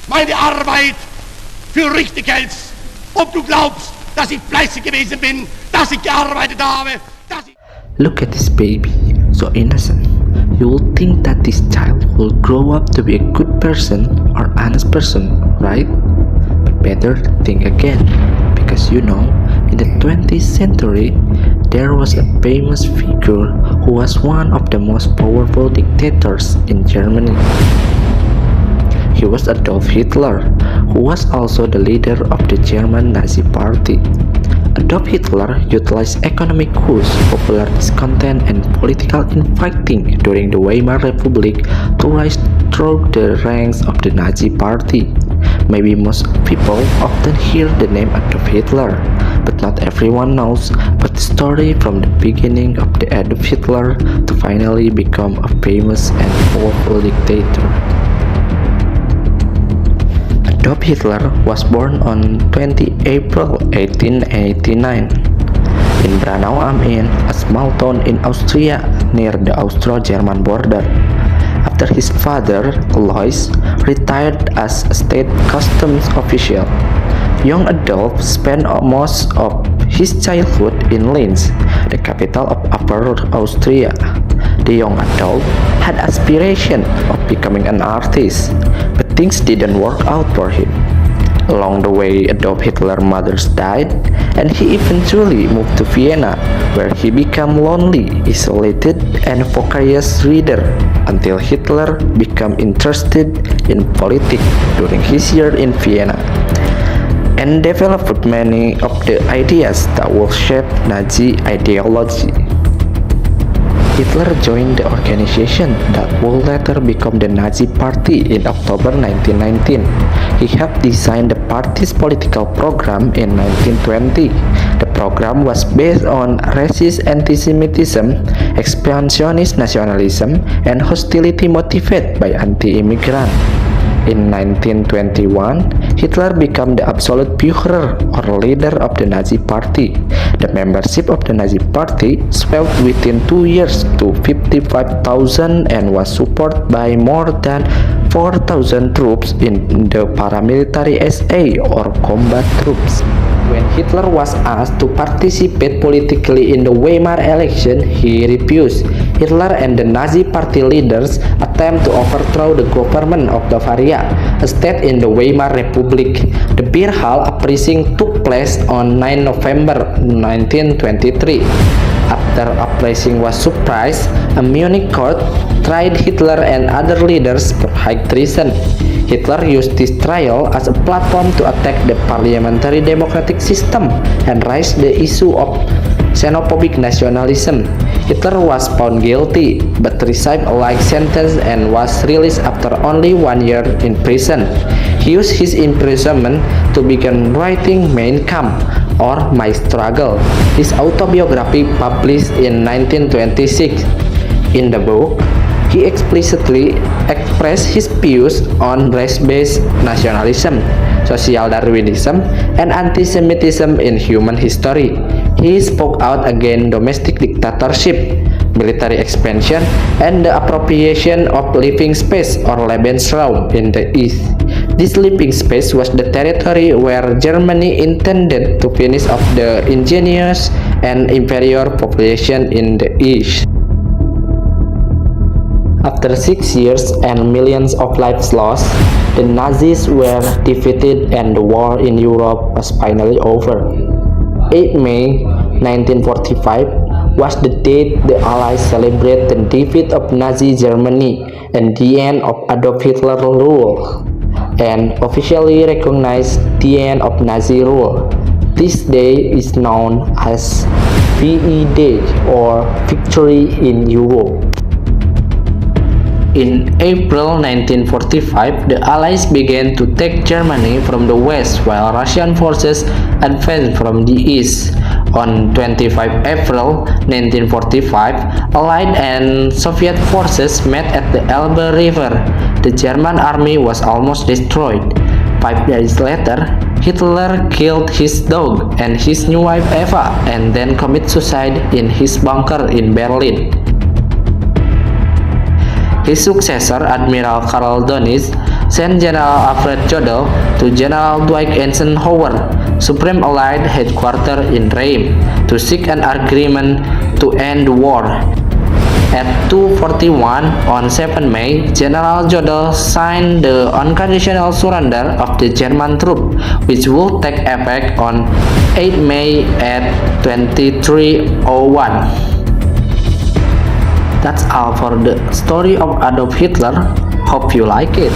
meine Arbeit für richtig hältst, ob du glaubst, dass ich fleißig gewesen bin, dass ich gearbeitet habe, dass ich... Look at this baby, so innocent. You will think that this child will grow up to be a good person or honest person, right? But better think again, because you know, in the 20th century, there was a famous figure who was one of the most powerful dictators in Germany. He was Adolf Hitler, who was also the leader of the German Nazi Party. Adolf Hitler utilized economic coups, popular discontent, and political infighting during the Weimar Republic to rise through the ranks of the Nazi Party. Maybe most people often hear the name Adolf Hitler, but not everyone knows about the story from the beginning of the Adolf Hitler to finally become a famous and powerful dictator. Adolf Hitler was born on 20 April 1889 in Braunau am Inn, a small town in Austria near the Austro-German border. After his father, Alois, retired as a state customs official, young Adolf spent most of his childhood in Linz, the capital of Upper Austria. The young Adolf had aspiration of becoming an artist, but things didn't work out for him. Along the way, Adolf Hitler's mother died, and he eventually moved to Vienna, where he became lonely, isolated, and a voracious reader until Hitler became interested in politics during his year in Vienna and developed many of the ideas that will shape Nazi ideology. Hitler joined the organization that would later become the Nazi Party in October 1919. He helped design the party's political program in 1920. The program was based on racist anti-Semitism, expansionist nationalism, and hostility motivated by anti-immigrant. In 1921, Hitler became the absolute Führer, or leader of the Nazi Party. The membership of the Nazi Party swelled within 2 years to 55,000 and was supported by more than 4,000 troops in the paramilitary SA, or combat troops. When Hitler was asked to participate politically in the Weimar election, he refused. Hitler and the Nazi Party leaders attempted to overthrow the government of Bavaria, a state in the Weimar Republic. The beer hall uprising took place on 9 November 1923. After uprising was suppressed, a Munich court tried Hitler and other leaders for high treason. Hitler used this trial as a platform to attack the parliamentary democratic system and raise the issue of xenophobic nationalism. Hitler was found guilty, but received a life sentence and was released after only 1 year in prison. He used his imprisonment to begin writing Mein Kampf, or My Struggle, his autobiography published in 1926. In the book, he explicitly expressed his views on race-based nationalism, social Darwinism, and anti-Semitism in human history. He spoke out against domestic dictatorship, military expansion, and the appropriation of living space, or Lebensraum, in the East. This living space was the territory where Germany intended to finish off the indigenous and inferior population in the East. After 6 years and millions of lives lost, the Nazis were defeated and the war in Europe was finally over. 8 May 1945 was the date the Allies celebrated the defeat of Nazi Germany and the end of Adolf Hitler rule, and officially recognized the end of Nazi rule. This day is known as VE Day, or Victory in Europe. In April 1945, the Allies began to take Germany from the west while Russian forces advanced from the east. On 25 April 1945, Allied and Soviet forces met at the Elbe River. The German army was almost destroyed. 5 days later, Hitler killed his dog and his new wife Eva, and then committed suicide in his bunker in Berlin. His successor, Admiral Karl Dönitz, sent General Alfred Jodl to General Dwight Eisenhower, Supreme Allied Headquarters in Rheims, to seek an agreement to end the war. At 2:41 on 7 May, General Jodl signed the unconditional surrender of the German troops, which would take effect on 8 May at 23:01. That's all for the story of Adolf Hitler. Hope you like it.